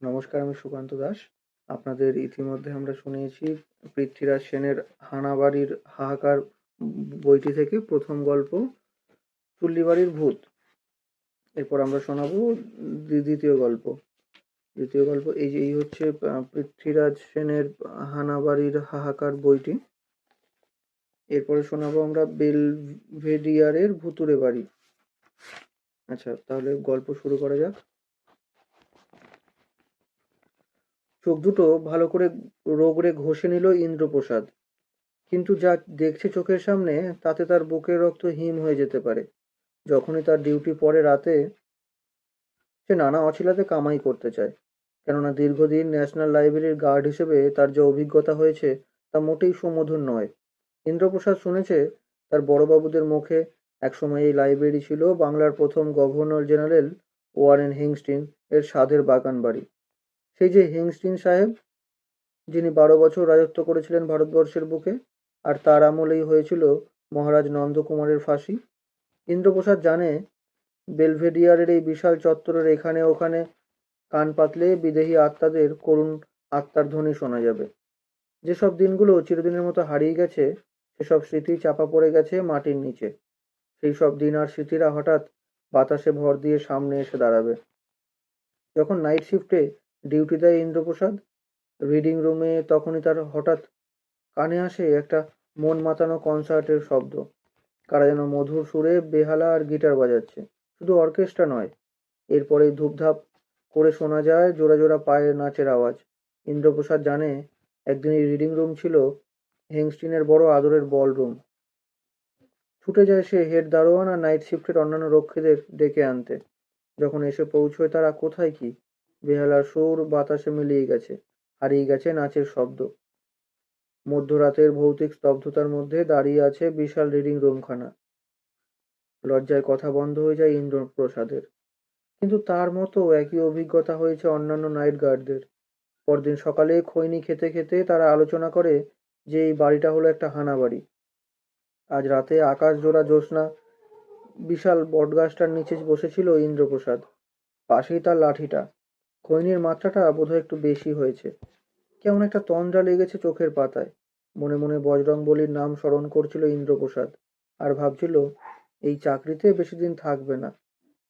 নমস্কার, আমি সুকান্ত দাস। আপনাদের ইতিমধ্যে আমরা শুনিয়েছি পৃথ্বীরাজ সেনের হানাবাড়ির হাহাকার বইটি থেকে প্রথম গল্প চুল্লিবাড়ির ভূত। এরপর আমরা শোনাবো দ্বিতীয় গল্প। এই হচ্ছে পৃথ্বীরাজ সেনের হানাবাড়ির হাহাকার বইটি। এরপরে শোনাবো আমরা বেলভেডিয়ারের ভুতুড়ে বাড়ি। আচ্ছা, তাহলে গল্প শুরু করা যাক। চোখ দুটো ভালো করে রগড়ে ঘষে নিল ইন্দ্রপ্রসাদ। কিন্তু যা দেখছে চোখের সামনে তাতে তার বুকের রক্ত হিম হয়ে যেতে পারে। যখনই তার ডিউটি পড়ে রাতে, সে নানা অছিলাতে কামাই করতে চায়। কেননা দীর্ঘদিন ন্যাশনাল লাইব্রেরির গার্ড হিসেবে তার যে অভিজ্ঞতা হয়েছে তা মোটেই সুমধুর নয়। ইন্দ্রপ্রসাদ শুনেছে তার বড়বাবুদের মুখে একসময় এই লাইব্রেরি ছিল বাংলার প্রথম গভর্নর জেনারেল ওয়ারেন হেস্টিংস এর সাধের বাগান বাড়ি। সেই যে হেস্টিংস সাহেব, যিনি 12 বছর রাজত্ব করেছিলেন ভারতবর্ষের বুকে, আর তার আমলেই হয়েছিল মহারাজ নন্দকুমারের ফাঁসি। ইন্দ্রপ্রসাদ জানে বেলভেডিয়ারের এই বিশাল চত্বরের এখানে ওখানে কান পাতলে বিদেহী আত্মাদের করুণ আত্মার ধ্বনি শোনা যাবে। যেসব দিনগুলো চিরদিনের মতো হারিয়ে গেছে, সেসব স্মৃতি চাপা পড়ে গেছে মাটির নিচে। সেই সব দিন আর স্মৃতিরা হঠাৎ বাতাসে ভর দিয়ে সামনে এসে দাঁড়াবে। যখন নাইট শিফটে ডিউটি দেয় ইন্দ্রপ্রসাদ রিডিং রুমে, তখনই তার হঠাৎ কানে আসে একটা মন মাতানো কনসার্টের শব্দ। কারা যেন মধুর সুরে বেহালা আর গিটার বাজাচ্ছে। শুধু অর্কেস্ট্রা নয়, এরপরেই ধূপধাপ করে শোনা যায় জোড়া জোড়া পায়ের নাচের আওয়াজ। ইন্দ্রপ্রসাদ জানে একদিন এই রিডিং রুম ছিল হেংস্টিনের বড় আদরের বল রুম। ছুটে যায় সে হেড দারোয়ান আর নাইট শিফটের অন্যান্য রক্ষীদের ডেকে আনতে। যখন এসে পৌঁছয় তারা কোথায় কি, বেহালার সুর বাতাসে মিলিয়ে গেছে, হারিয়ে গেছে নাচের শব্দ। মধ্যরাতের ভৌতিক স্তব্ধতার মধ্যে দাঁড়িয়ে আছে বিশাল রিডিং রুমখানা। লজ্জায় কথা বন্ধ হয়ে যায় ইন্দ্রপ্রসাদের। কিন্তু তার মতো একই অভিজ্ঞতা হয়েছে অন্যান্য নাইট গার্ডদের। পরদিন সকালে খৈনি খেতে খেতে তারা আলোচনা করে যে এই বাড়িটা হলো একটা হানা বাড়ি। আজ রাতে আকাশ জোড়া জ্যোৎস্না বিশাল বটগাছটার নিচে বসেছিল ইন্দ্রপ্রসাদ। পাশেই তার লাঠিটা। খৈনির মাত্রাটা বোধহয় একটু বেশি হয়েছে। কেমন একটা তন্দ্রা লেগেছে চোখের পাতায়। মনে মনে বজরংবলীর নাম স্মরণ করছিল ইন্দ্রপ্রসাদ, আর ভাবছিল এই চাকরিতে বেশি দিন থাকবে না।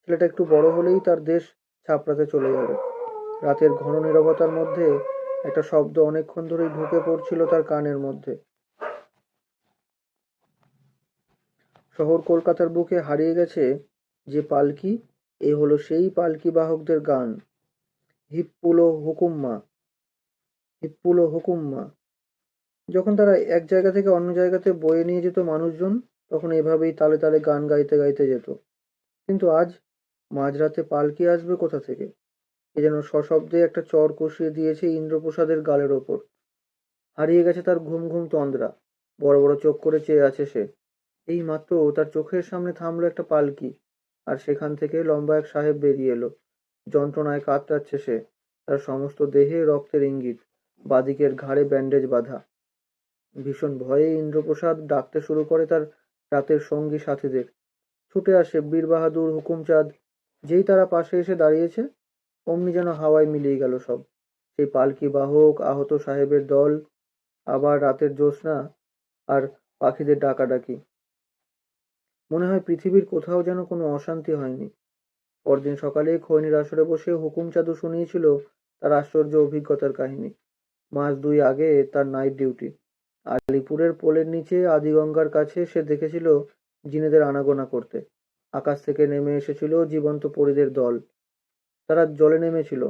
ছেলেটা একটু বড় হলেই তার দেশ ছাপড়াতে চলে যাবে। রাতের ঘন নীরবতার মধ্যে একটা শব্দ অনেকক্ষণ ধরেই ঢুকে পড়ছিল তার কানের মধ্যে। শহর কলকাতার বুকে হারিয়ে গেছে যে পালকি, এ হলো সেই পালকি বাহকদের গান। হিপ্পুলো হুকুম্মা, হিপ্পুলো হুকুম্মা। যখন তারা এক জায়গা থেকে অন্য জায়গাতে বয়ে নিয়ে যেত মানুষজন, তখন এভাবেই তালে তালে গান গাইতে গাইতে যেত। কিন্তু আজ মাঝরাতে পালকি আসবে কোথা থেকে? এ যেন সশব্দে একটা চর কষিয়ে দিয়েছে ইন্দ্রপ্রসাদের গালের ওপর। হারিয়ে গেছে তার ঘুম ঘুম তন্দ্রা। বড় বড় চোখ করে চেয়ে আছে সে। এই মাত্র তার চোখের সামনে থামলো একটা পালকি, আর সেখান থেকে লম্বা এক সাহেব বেরিয়ে এলো। যন্ত্রণায় কাতরাচ্ছে সে। তার সমস্ত দেহে রক্তের ইঙ্গিত, বাদিকের ঘাড়ে ব্যান্ডেজ বাঁধা। ভীষণ ভয়ে ইন্দ্রপ্রসাদ ডাকতে শুরু করে তার রাতের সঙ্গী সাথীদের। ছুটে আসে বীর বাহাদুর, হুকুমচাঁদ। যেই তারা পাশে এসে দাঁড়িয়েছে, অমনি যেন হাওয়ায় মিলিয়ে গেল সব। সেই পালকি বাহক, আহত সাহেবের দল, আবার রাতের জ্যোৎস্না আর পাখিদের ডাকাডাকি। মনে হয় পৃথিবীর কোথাও যেন কোনো অশান্তি হয়নি। পরদিন সকালে খৈনির আসরে বসে হুকুমচাঁদও শুনিয়েছিল তার আশ্চর্য অভিজ্ঞতার কাহিনী। মাস 2 আগে তার নাইট ডিউটি। আলিপুরের পোলের নিচে আদিগঙ্গার কাছে সে দেখেছিল জিনেদের আনাগোনা করতে। আকাশ থেকে নেমে এসেছিল জীবন্ত পরীদের দল। তারা জলে নেমেছিল,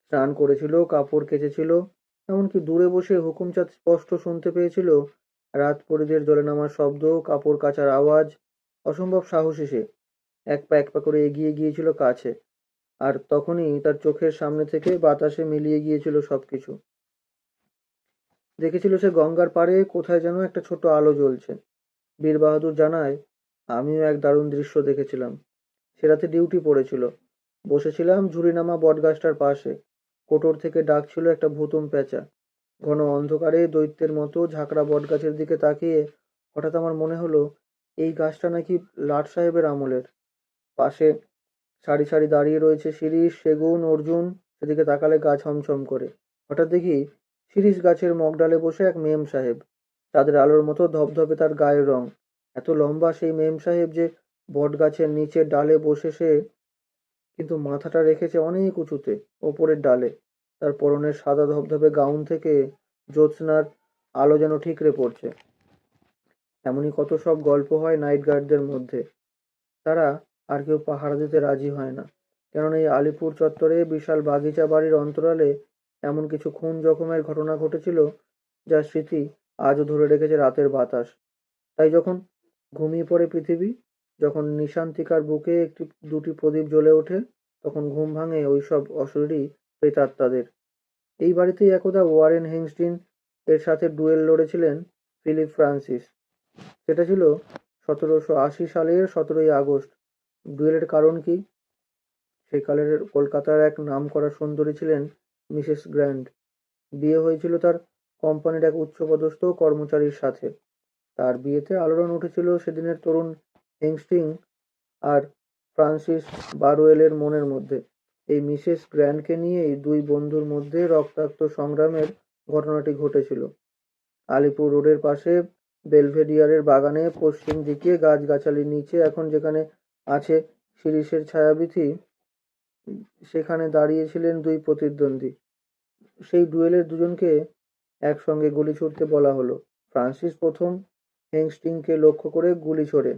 স্নান করেছিল, কাপড় কেচেছিল। এমনকি দূরে বসে হুকুমচাঁদ স্পষ্ট শুনতে পেয়েছিল রাত পরীদের জলে নামার শব্দ, কাপড় কাচার আওয়াজ। অসম্ভব সাহসী সে। এক পা করে এগিয়ে গিয়েছিল কাছে। আর তখনই তার চোখের সামনে থেকে বাতাসে মিলিয়ে গিয়েছিল সবকিছু। দেখেছিল সে গঙ্গার পাড়ে কোথায় যেন একটা ছোট আলো জ্বলছে। বীর বাহাদুর জানায়, আমিও এক দারুণ দৃশ্য দেখেছিলাম। সে রাতে ডিউটি পড়েছিল। বসেছিলাম ঝুড়িনামা বটগাছটার পাশে। কোটর থেকে ডাকছিল একটা ভুতুম প্যাঁচা। ঘন অন্ধকারে দৈত্যের মতো ঝাঁকড়া বটগাছের দিকে তাকিয়ে হঠাৎ আমার মনে হলো এই গাছটা নাকি লাট সাহেবের আমলের। পাশে সারি সারি দাঁড়িয়ে রয়েছে শিরীষ, সেগুন, অর্জুন। সেদিকে তাকালে গা ছমছম করে। হঠাৎ দেখি শিরীষ গাছের মগডালে বসে এক মেম সাহেব। চাঁদের আলোর মতো ধপধপে তার গায়ের রং। এত লম্বা সেই মেম সাহেব যে বট গাছের নিচের ডালে বসে সে, কিন্তু মাথাটা রেখেছে অনেক উঁচুতে, ওপরের ডালে। তার পরনের সাদা ধবধবে গাউন থেকে জ্যোৎস্নার আলো যেন ঠিকরে পড়ছে। এমনই কত সব গল্প হয় নাইট গার্ডদের মধ্যে। তারা আর কেউ পাহারা দিতে রাজি হয় না, কেননা এই আলিপুর চত্বরে বিশাল বাগিচা বাড়ির অন্তরালে এমন কিছু খুন জখমের ঘটনা ঘটেছিল যার স্মৃতি আজও ধরে রেখেছে রাতের বাতাস। তাই যখন ঘুমিয়ে পড়ে পৃথিবী, যখন নিশান্তিকার বুকে একটি দুটি প্রদীপ জ্বলে ওঠে, তখন ঘুম ভাঙে ওইসব অশরীরী প্রেতাত্মাদের। এই বাড়িতেই একদা ওয়ারেন হেস্টিং এর সাথে ডুয়েল লড়েছিলেন ফিলিপ ফ্রান্সিস। সেটা ছিল 1780 সালের 17ই আগস্ট। ডুয়েলের কারণ কি? সেই কালের কলকাতার এক নামকরা সুন্দরী ছিলেন মিসেস গ্র্যান্ড। বিয়ে হয়েছিল তার কোম্পানির এক উচ্চপদস্থ কর্মচারীর সাথে। তার বিয়েতে আলোড়ন উঠেছিল সেদিনের তরুণ হেস্টিং আর ফ্রান্সিস বারওয়েলের মনের মধ্যে। এই মিসেস গ্র্যান্ডকে নিয়েই দুই বন্ধুর মধ্যে রক্তাক্ত সংগ্রামের ঘটনাটি ঘটেছিল। আলিপুর রোডের পাশে বেলভেডিয়ারের বাগানে পশ্চিম দিকে গাছগাছালির নিচে এখন যেখানে আছে শিরীষের ছায়াবীথি, সেখানে দাঁড়িয়েছিলেন দুই প্রতিদ্বন্দ্বী। সেই ডুয়েলের দুজনকে একসঙ্গে গুলি ছুড়তে বলা হলো। ফ্রান্সিস প্রথম হেস্টিংকে লক্ষ্য করে গুলি ছোড়ে।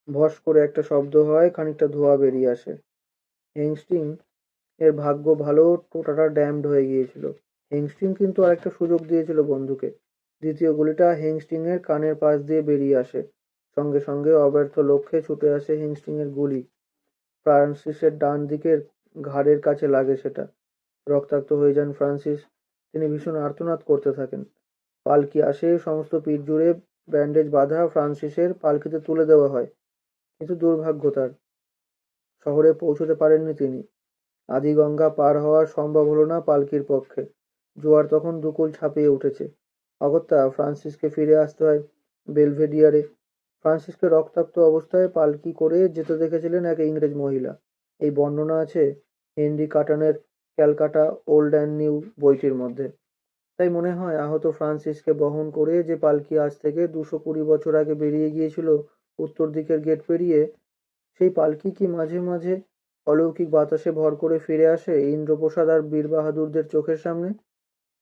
ভস করে একটা শব্দ হয়, খানিকটা ধোঁয়া বেরিয়ে আসে। হেস্টিং এর ভাগ্য ভালো, টোটাটা ড্যামড হয়ে গিয়েছিল। হেস্টিং কিন্তু আরেকটা সুযোগ দিয়েছিল বন্ধুকে। দ্বিতীয় গুলিটা হেস্টিং এর কানের পাশ দিয়ে বেরিয়ে আসে। সঙ্গে সঙ্গে অব্যর্থ লক্ষ্যে ছুটে আসে হেস্টিং এর গুলি। ফ্রান্সিসের ডান দিকের ঘাড়ের কাছে লাগে সেটা। রক্তাক্ত হয়ে যান ফ্রান্সিস। তিনি ভীষণ আর্তনাদ করতে থাকেন। পালকি আসে, সমস্ত পিঠ জুড়ে ব্যান্ডেজ বাঁধা ফ্রান্সিসের পালকিতে তুলে দেওয়া হয়। কিন্তু দুর্ভাগ্য তার, শহরে পৌঁছতে পারেননি তিনি। আদিগঙ্গা পার হওয়া সম্ভব হলো না পালকির পক্ষে। জোয়ার তখন দুকুল ছাপিয়ে উঠেছে। অগত্যা ফ্রান্সিসকে ফিরে আসতে হয় বেলভেডিয়ারে। ফ্রান্সিসকে রক্তাক্ত অবস্থায় পালকি করে যেতে দেখেছিলেন এক ইংরেজ মহিলা। এই বর্ণনা আছে হেনরি কাটনের ক্যালকাটা ওল্ড অ্যান্ড নিউ বইটির মধ্যে। তাই মনে হয় আহত ফ্রান্সিসকে বহন করে যে পালকি আজ থেকে 220 বছর আগে বেরিয়ে গিয়েছিল উত্তর দিকের গেট পেরিয়ে, সেই পালকি কি মাঝে মাঝে অলৌকিক বাতাসে ভর করে ফিরে আসে ইন্দ্রপ্রসাদ আর বীর বাহাদুরদের চোখের সামনে?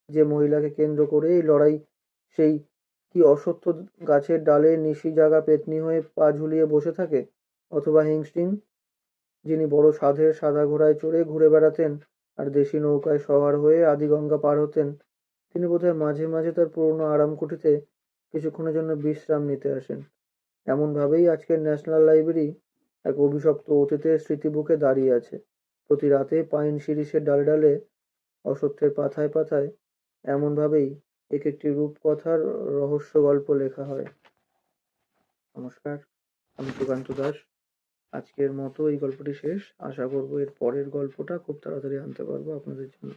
যে মহিলাকে কেন্দ্র করে এই লড়াই, সেই কি অশ্বত্থ গাছের ডালে নিশি জাগা পেত্নী হয়ে পা ঝুলিয়ে বসে থাকে? অথবা হেস্টিং, যিনি বড় সাধের সাদা ঘোড়ায় চড়ে ঘুরে বেড়াতেন আর দেশি নৌকায় সওয়ার হয়ে আদিগঙ্গা পার হতেন, তিনি বোধহয় মাঝে মাঝে তার পুরনো আরামকুঠিতে কিছুক্ষণের জন্য বিশ্রাম নিতে আসেন। এমনভাবেই আজকের ন্যাশনাল লাইব্রেরি এক অভিশপ্ত অতীতের স্মৃতিবুকে দাঁড়িয়ে আছে। প্রতি রাতে পাইন শিরীষের ডালে ডালে, অশ্বত্থের পাতায় পাতায় এমনভাবেই এক একটি রূপকথার রহস্য গল্প লেখা হয়। নমস্কার, আমি সুকান্ত দাস। আজকের মতো এই গল্পটি শেষ। আশা করব এর পরের গল্পটা খুব তাড়াতাড়ি আনতে পারবো আপনাদের জন্য।